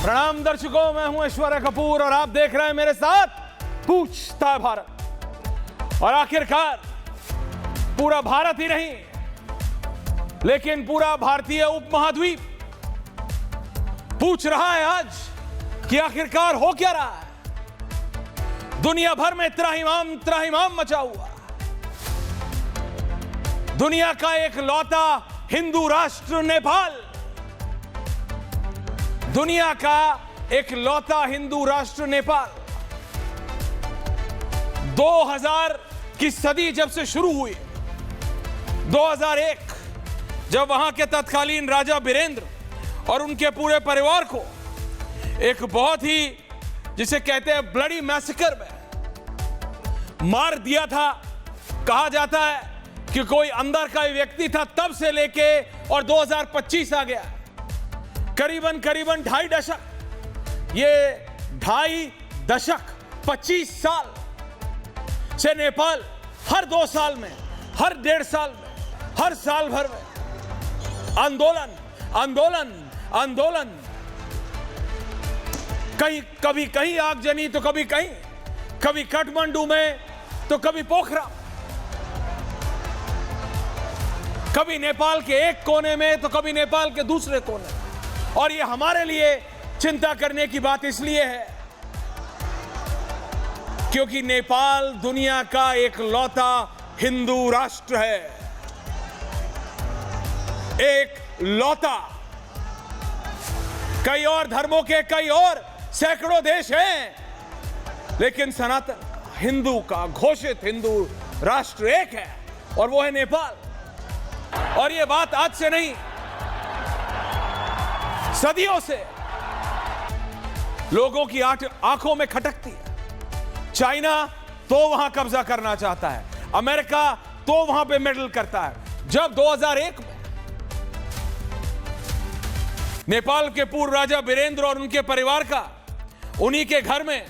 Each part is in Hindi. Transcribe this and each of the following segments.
प्रणाम दर्शकों, मैं हूं ऐश्वर्या कपूर और आप देख रहे हैं मेरे साथ पूछता है भारत। और आखिरकार पूरा भारत ही नहीं लेकिन पूरा भारतीय उपमहाद्वीप पूछ रहा है आज कि आखिरकार हो क्या रहा है। दुनिया भर में त्राहिमाम मचा हुआ। दुनिया का एक लौता हिंदू राष्ट्र नेपाल, दुनिया का एक लौता हिंदू राष्ट्र नेपाल 2000 की सदी जब से शुरू हुई, 2001 जब वहां के तत्कालीन राजा वीरेंद्र और उनके पूरे परिवार को एक बहुत ही जिसे कहते हैं ब्लडी मैसेकर में मार दिया था। कहा जाता है कि कोई अंदर का व्यक्ति था, तब से लेके और 2025 आ गया, करीबन 2.5 दशक, ये 2.5 दशक 25 साल से नेपाल हर 2 साल में, हर 1.5 साल में, हर साल भर में आंदोलन आंदोलन आंदोलन, कभी कहीं आगजनी तो कभी कहीं, कभी काठमांडू में तो कभी पोखरा, कभी नेपाल के एक कोने में तो कभी नेपाल के दूसरे कोने में। और ये हमारे लिए चिंता करने की बात इसलिए है क्योंकि नेपाल दुनिया का एक लौता हिंदू राष्ट्र है, एक लौता। कई और धर्मों के कई और सैकड़ों देश हैं, लेकिन सनातन हिंदू का घोषित हिंदू राष्ट्र एक है और वो है नेपाल। और ये बात आज से नहीं, सदियों से लोगों की आंखों में खटकती है। चाइना तो वहां कब्जा करना चाहता है, अमेरिका तो वहां पे मेडल करता है। जब 2001 में नेपाल के पूर्व राजा वीरेंद्र और उनके परिवार का उन्हीं के घर में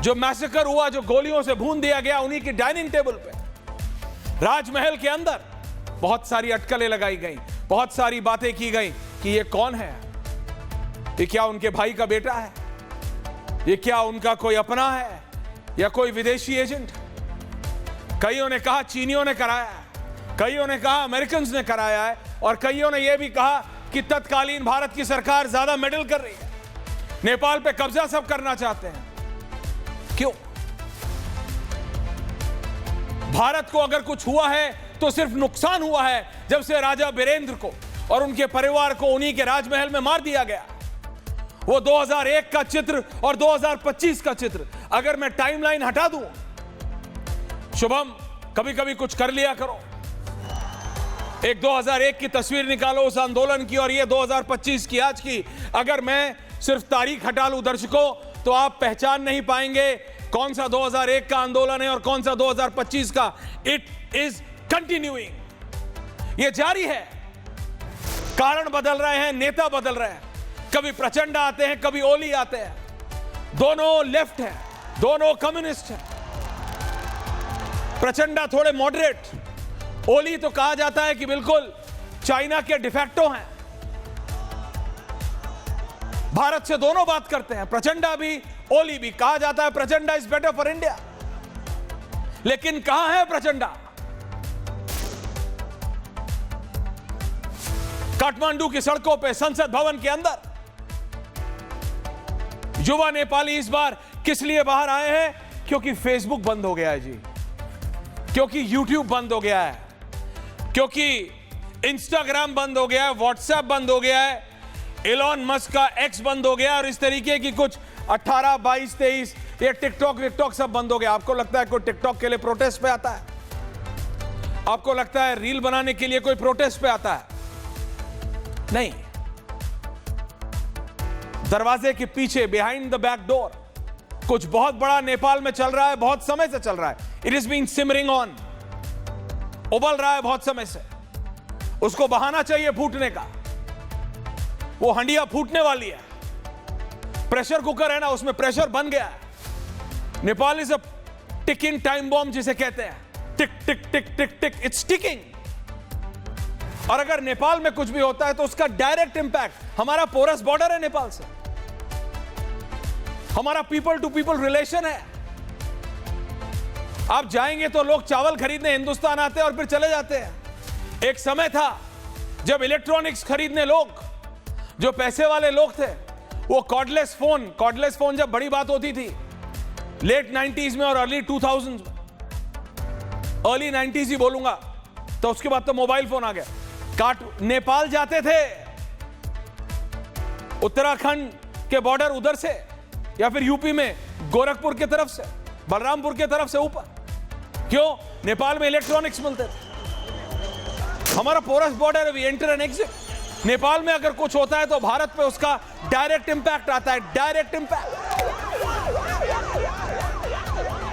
जो मैसेकर हुआ, जो गोलियों से भून दिया गया, उन्हीं की डाइनिंग टेबल पे राजमहल के अंदर बहुत सारी अटकलें लगाई गई, बहुत सारी बातें की गई कि ये कौन है, ये क्या उनके भाई का बेटा है, ये क्या उनका कोई अपना है या कोई विदेशी एजेंट। कईयों ने कहा चीनियों ने कराया है, कईयों ने कहा अमेरिकन ने कराया है, और कईयों ने यह भी कहा कि तत्कालीन भारत की सरकार ज्यादा मेडल कर रही है, नेपाल पे कब्जा सब करना चाहते हैं। क्यों? भारत को अगर कुछ हुआ है तो सिर्फ नुकसान हुआ है जब से राजा वीरेंद्र को और उनके परिवार को उन्हीं के राजमहल में मार दिया गया। वो 2001 का चित्र और 2025 का चित्र अगर मैं टाइमलाइन हटा दूं, शुभम कभी कभी कुछ कर लिया करो, एक 2001 की तस्वीर निकालो उस आंदोलन की और ये 2025 की आज की, अगर मैं सिर्फ तारीख हटा लूं दर्शकों, तो आप पहचान नहीं पाएंगे कौन सा 2001 का आंदोलन है और कौन सा 2025 का। इट इज कंटिन्यूइंग, ये जारी है। कारण बदल रहे हैं, नेता बदल रहे हैं, कभी प्रचंड आते हैं, कभी ओली आते हैं, दोनों लेफ्ट हैं, दोनों कम्युनिस्ट हैं। प्रचंडा थोड़े मॉडरेट, ओली तो कहा जाता है कि बिल्कुल चाइना के डिफेक्टो हैं। भारत से दोनों बात करते हैं, प्रचंडा भी ओली भी। कहा जाता है Prachanda is better for India, लेकिन कहां है प्रचंडा? काठमांडू की सड़कों पे, संसद भवन के अंदर। युवा नेपाली इस बार किस लिए बाहर आए हैं? क्योंकि फेसबुक बंद हो गया है जी, क्योंकि यूट्यूब बंद हो गया है, क्योंकि इंस्टाग्राम बंद हो गया है, व्हाट्सएप बंद हो गया है, एलॉन मस्क का एक्स बंद हो गया और इस तरीके की कुछ 18, 22, 23 ये टिकटॉक विकटॉक सब बंद हो गया। आपको लगता है कोई टिकटॉक के लिए प्रोटेस्ट पे आता है? आपको लगता है रील बनाने के लिए कोई प्रोटेस्ट पे आता है? नहीं। दरवाजे के पीछे, बिहाइंड द बैक डोर, कुछ बहुत बड़ा नेपाल में चल रहा है, बहुत समय से चल रहा है। It is being simmering on, उबल रहा है बहुत समय से। उसको बहाना चाहिए फूटने का, वो हंडिया फूटने वाली है। प्रेशर कुकर है ना, उसमें प्रेशर बन गया है। Nepal is a ticking time bomb जिसे कहते हैं, टिक टिक टिक टिक टिक, इट्स टिकिंग। और अगर नेपाल में कुछ भी होता है तो उसका डायरेक्ट इंपैक्ट, हमारा पोरस बॉर्डर है नेपाल से, हमारा पीपल टू पीपल रिलेशन है। आप जाएंगे तो लोग चावल खरीदने हिंदुस्तान आते हैं और फिर चले जाते हैं। एक समय था जब इलेक्ट्रॉनिक्स खरीदने लोग, जो पैसे वाले लोग थे, वो कॉर्डलेस फोन जब बड़ी बात होती थी लेट 90s में और अर्ली 2000s में, अर्ली 90s ही बोलूंगा, तो उसके बाद तो मोबाइल फोन आ गया। नेपाल जाते थे, उत्तराखंड के बॉर्डर उधर से, या फिर यूपी में गोरखपुर के तरफ से, बलरामपुर के तरफ से ऊपर। क्यों? नेपाल में इलेक्ट्रॉनिक्स मिलते थे। हमारा पोरस बॉर्डर है, we enter and exit. Nepal में अगर कुछ होता है तो भारत पे उसका डायरेक्ट इंपैक्ट आता है, डायरेक्ट इंपैक्ट।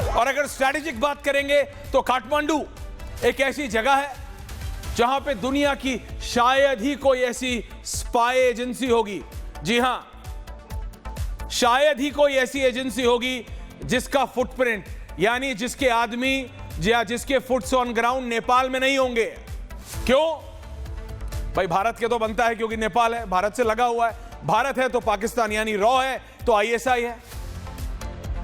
और अगर स्ट्रैटेजिक बात करेंगे तो काठमांडू एक ऐसी जगह है जहां पे दुनिया की शायद ही कोई ऐसी स्पाई एजेंसी होगी, जी हां, शायद ही कोई ऐसी एजेंसी होगी जिसका फुटप्रिंट, यानी जिसके आदमी या जिसके फुट्स ऑन ग्राउंड नेपाल में नहीं होंगे। क्यों? भाई भारत के तो बनता है क्योंकि नेपाल है, भारत से लगा हुआ है। भारत है तो पाकिस्तान, यानी रॉ है तो आईएसआई है।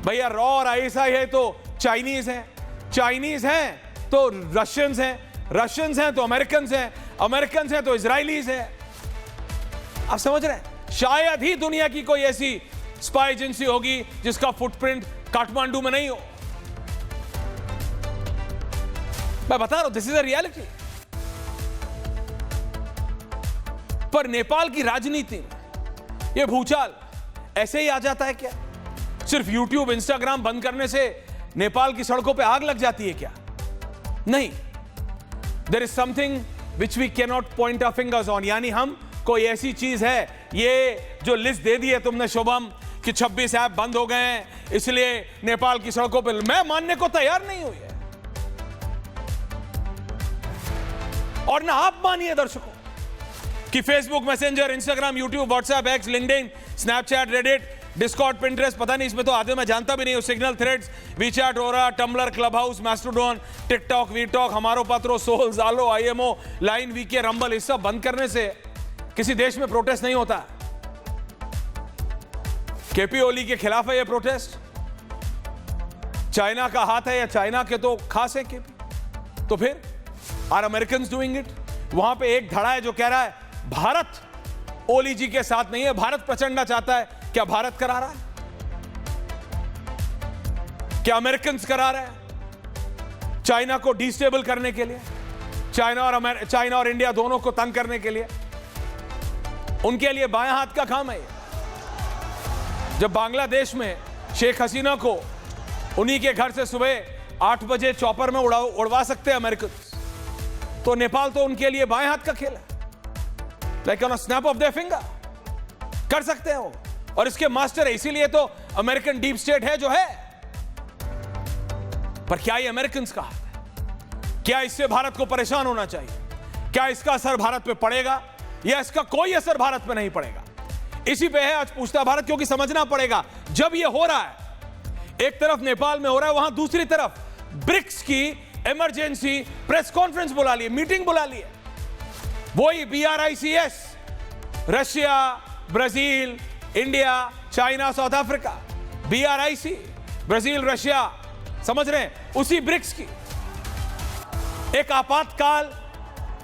भैया रॉ और आईएसआई है तो चाइनीज है, चाइनीज हैं तो रशियंस हैं, रशियंस हैं तो अमेरिकन हैं, अमेरिकन हैं तो इजरायलीज हैं। आप समझ रहे हैं? शायद ही दुनिया की कोई ऐसी स्पाई एजेंसी होगी जिसका फुटप्रिंट काठमांडू में नहीं हो। मैं बता रहा हूं, दिस इज अ रियलिटी। पर नेपाल की राजनीति में यह भूचाल ऐसे ही आ जाता है क्या? सिर्फ यूट्यूब, इंस्टाग्राम बंद करने से नेपाल की सड़कों पे आग लग जाती है क्या? नहीं। There is something which we can not point our fingers on, यानी हम कोई ऐसी चीज है, ये जो लिस्ट दे दी है तुमने शुभम कि 26 ऐप बंद हो गए हैं इसलिए नेपाल की सड़कों पे, मैं मानने को तैयार नहीं हुई है। और ना आप मानिए दर्शकों कि Facebook, messenger, Instagram, YouTube, WhatsApp, x, LinkedIn, Snapchat, Reddit, Discord, Pinterest, पता नहीं इसमें तो आधे मैं जानता भी नहीं हूं, Signal, Threads, WeChat, Ora, Tumblr, Clubhouse, Mastodon, TikTok, WeTalk, Hamro Patro, soul, जालो, आईएमओ, लाइन, वीके, रंबल, इस सब बंद करने से किसी देश में प्रोटेस्ट नहीं होता। केपी ओली के खिलाफ है यह प्रोटेस्ट? चाइना का हाथ है या चाइना के तो खास है केपी? तो फिर आर अमेरिकन्स डूइंग इट? वहां पे एक धड़ा है जो कह रहा है भारत ओली जी के साथ नहीं है, भारत प्रचंडा चाहता है। क्या भारत करा रहा है? क्या अमेरिकन्स करा रहे हैं चाइना को डिस्टेबल करने के लिए? चाइना और इंडिया दोनों को तंग करने के लिए उनके लिए बाएं हाथ का काम है। जब बांग्लादेश में शेख हसीना को उन्हीं के घर से सुबह 8 बजे चॉपर में उड़वा सकते हैं अमेरिकन, तो नेपाल तो उनके लिए बाएं हाथ का खेल है। Like on a snap of their finger कर सकते हैं वो, और इसके मास्टर है, इसीलिए तो अमेरिकन डीप स्टेट है जो है। पर क्या ये अमेरिकन का हाथ है? क्या इससे भारत को परेशान होना चाहिए? क्या इसका असर भारत पे पड़ेगा या इसका कोई असर भारत पे नहीं पड़ेगा? इसी पे है आज पूछता भारत, क्योंकि समझना पड़ेगा जब ये हो रहा है, एक तरफ नेपाल में हो रहा है, वहां दूसरी तरफ ब्रिक्स की इमरजेंसी प्रेस कॉन्फ्रेंस बुला ली, मीटिंग बुला ली है। वही BRICS, Russia, Brazil, India, China, south Africa, BRIC, Brazil, Russia, समझ रहे हैं? उसी ब्रिक्स की एक आपातकाल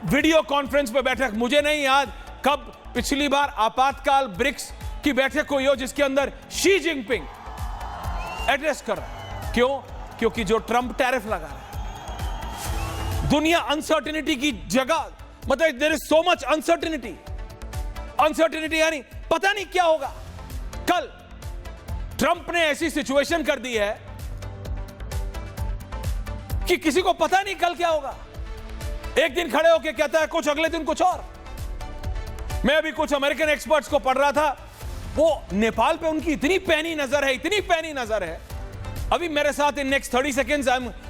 वीडियो कॉन्फ्रेंस पे बैठक, मुझे नहीं याद कब पिछली बार आपातकाल ब्रिक्स की बैठक हुई हो जिसके अंदर शी जिनपिंग एड्रेस कर रहा है। क्यों? क्योंकि जो ट्रंप टैरिफ लगा रहा है, दुनिया अनसर्टेनिटी की जगह, मतलब there is so much uncertainty, uncertainty यानी पता नहीं क्या होगा। कल ट्रंप ने ऐसी सिचुएशन कर दी है कि किसी को पता नहीं कल क्या होगा। एक दिन खड़े होकर कहता है कुछ, अगले दिन कुछ और। मैं अभी कुछ अमेरिकन एक्सपर्ट्स को पढ़ रहा था, वो नेपाल पे उनकी इतनी पैनी नजर है, इतनी पैनी नजर है। अभी मेरे साथ इन नेक्स्ट 30 सेकेंड्स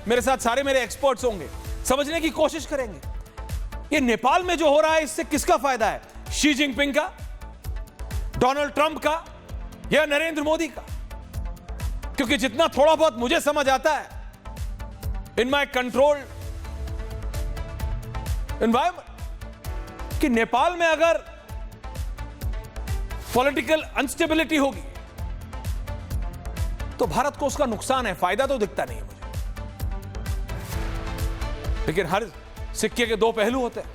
मेरे साथ सारे मेरे एक्सपर्ट्स होंगे, समझने की कोशिश करेंगे ये नेपाल में जो हो रहा है इससे किसका फायदा है? शी जिनपिंग का, डोनाल्ड ट्रंप का, या नरेंद्र मोदी का? क्योंकि जितना थोड़ा बहुत मुझे समझ आता है इन माय कंट्रोल्ड एनवायरमेंट, कि नेपाल में अगर पॉलिटिकल अनस्टेबिलिटी होगी तो भारत को उसका नुकसान है, फायदा तो दिखता नहीं है मुझे। लेकिन हर सिक्के के दो पहलू होते हैं।